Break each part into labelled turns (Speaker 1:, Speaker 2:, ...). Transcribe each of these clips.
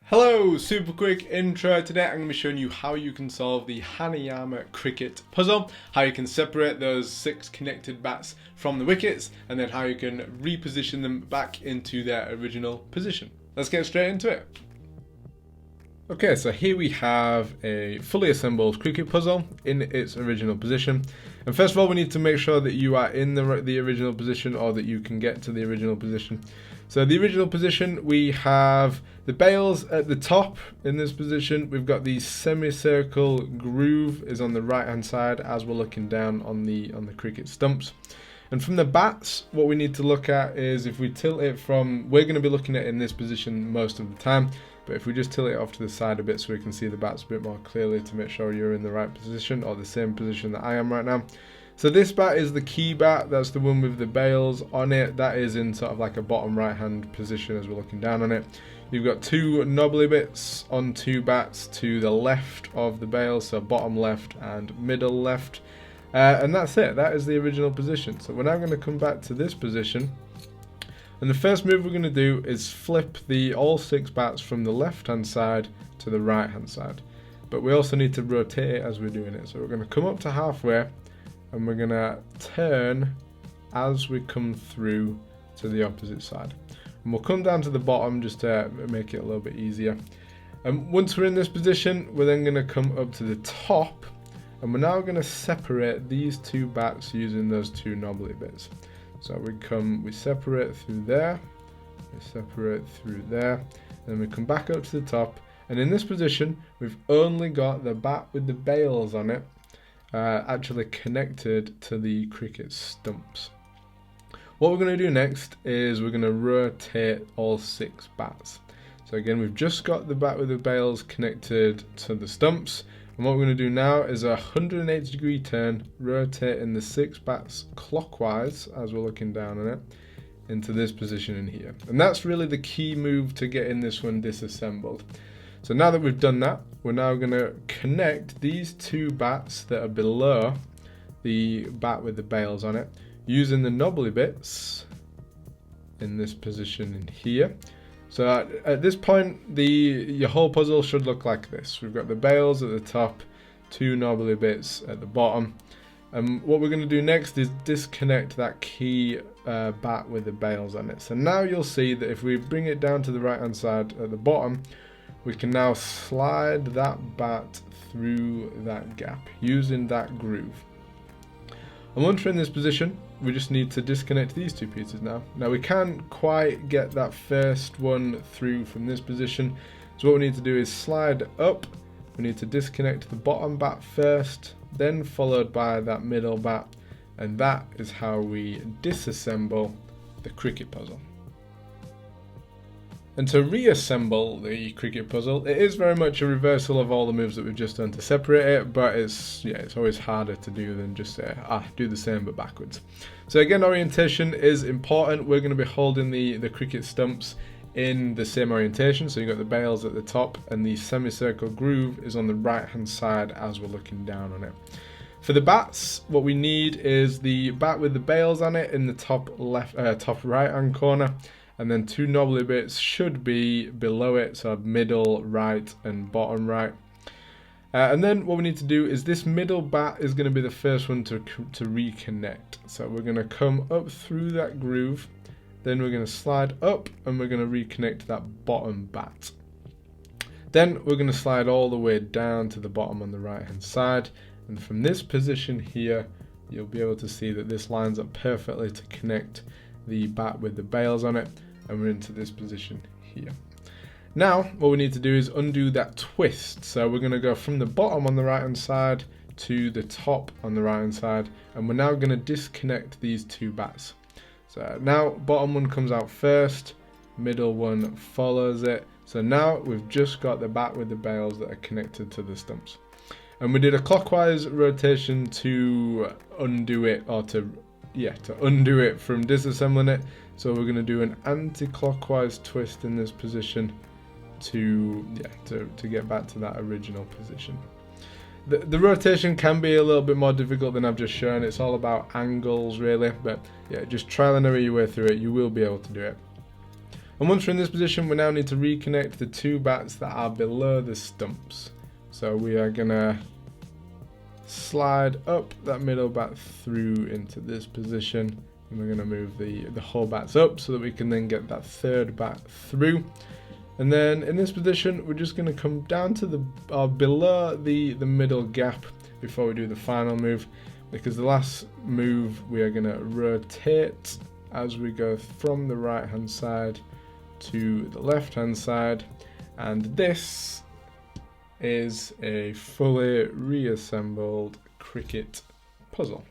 Speaker 1: Hello, super quick intro. Today I'm going to be showing you how you can solve the Hanayama Cricket puzzle, how you can separate those 6 connected bats from the wickets, and then how you can reposition them back into their original position. Let's get straight into it. Okay, so here we have a fully assembled cricket puzzle in its original position. And first of all, we need to make sure that you are in the original position, or that you can get to the original position. So the original position, we have the bails at the top in this position. We've got the semicircle groove is on the right hand side as we're looking down on the cricket stumps. And from the bats, what we need to look at is if we tilt it from, we're going to be looking at it in this position most of the time, but if we just tilt it off to the side a bit so we can see the bats a bit more clearly to make sure you're in the right position, or the same position that I am right now. So this bat is the key bat, that's the one with the bails on it. That is in sort of like a bottom right hand position as we're looking down on it. You've got 2 knobbly bits on 2 bats to the left of the bails, so bottom left and middle left. And that's it, that is the original position. So we're now going to come back to this position. And the first move we're going to do is flip all 6 bats from the left hand side to the right hand side. But we also need to rotate it as we're doing it. So we're going to come up to halfway, and we're going to turn as we come through to the opposite side. And we'll come down to the bottom just to make it a little bit easier. And once we're in this position, we're then going to come up to the top, and we're now going to separate these 2 bats using those 2 knobbly bits. So we separate through there, we separate through there, and then we come back up to the top. And in this position, we've only got the bat with the bails on it actually connected to the cricket stumps. What we're going to do next is we're going to rotate all 6 bats. So again, we've just got the bat with the bails connected to the stumps, and what we're going to do now is a 180-degree turn, rotating the 6 bats clockwise as we're looking down on it into this position in here. And that's really the key move to getting this one disassembled. So now that we've done that, we're now going to connect these 2 bats that are below the bat with the bails on it using the knobbly bits in this position in here. So at this point, your whole puzzle should look like this. We've got the bails at the top, 2 knobbly bits at the bottom. And what we're going to do next is disconnect that key bat with the bails on it. So now you'll see that if we bring it down to the right hand side at the bottom, we can now slide that bat through that gap using that groove. And once we're in this position, we just need to disconnect these 2 pieces now. Now we can't quite get that first one through from this position, so what we need to do is slide up. We need to disconnect the bottom bat first, then followed by that middle bat, and that is how we disassemble the cricket puzzle. And to reassemble the cricket puzzle, it is very much a reversal of all the moves that we've just done to separate it, but it's always harder to do than just say, do the same but backwards. So again, orientation is important. We're going to be holding the cricket stumps in the same orientation. So you've got the bails at the top, and the semicircle groove is on the right hand side as we're looking down on it. For the bats, what we need is the bat with the bails on it in the top right hand corner. And then 2 knobbly bits should be below it, so middle right and bottom right. And then what we need to do is this middle bat is going to be the first one to reconnect. So we're going to come up through that groove, then we're going to slide up, and we're going to reconnect that bottom bat. Then we're going to slide all the way down to the bottom on the right hand side, and from this position here, you'll be able to see that this lines up perfectly to connect the bat with the bails on it. And we're into this position here. Now, what we need to do is undo that twist. So we're going to go from the bottom on the right hand side to the top on the right hand side. And we're now going to disconnect these 2 bats. So now bottom one comes out first, middle one follows it. So now we've just got the bat with the bails that are connected to the stumps. And we did a clockwise rotation to undo it, or to undo it from disassembling it. So we're going to do an anti-clockwise twist in this position to get back to that original position. The rotation can be a little bit more difficult than I've just shown. It's all about angles really, but yeah, just trial and error your way through it. You will be able to do it. And once we're in this position, we now need to reconnect the 2 bats that are below the stumps. So we are gonna slide up that middle bat through into this position, and we're gonna move the whole bats up so that we can then get that 3rd bat through. And then in this position, we're just gonna come down to the below the middle gap before we do the final move, because the last move we are gonna rotate as we go from the right hand side to the left hand side, and this is a fully reassembled cricket puzzle.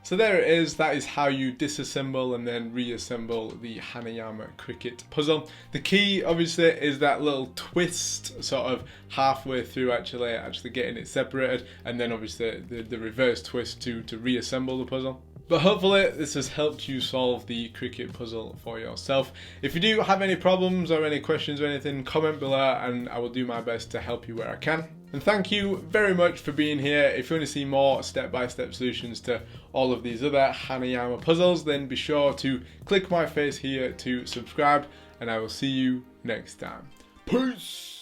Speaker 1: So there it is. That is how you disassemble and then reassemble the Hanayama Cricket puzzle. The key obviously is that little twist sort of halfway through actually getting it separated, and then obviously the reverse twist to reassemble the puzzle. But hopefully this has helped you solve the cricket puzzle for yourself. If you do have any problems or any questions or anything, comment below and I will do my best to help you where I can. And thank you very much for being here. If you want to see more step-by-step solutions to all of these other Hanayama puzzles, then be sure to click my face here to subscribe, and I will see you next time. Peace!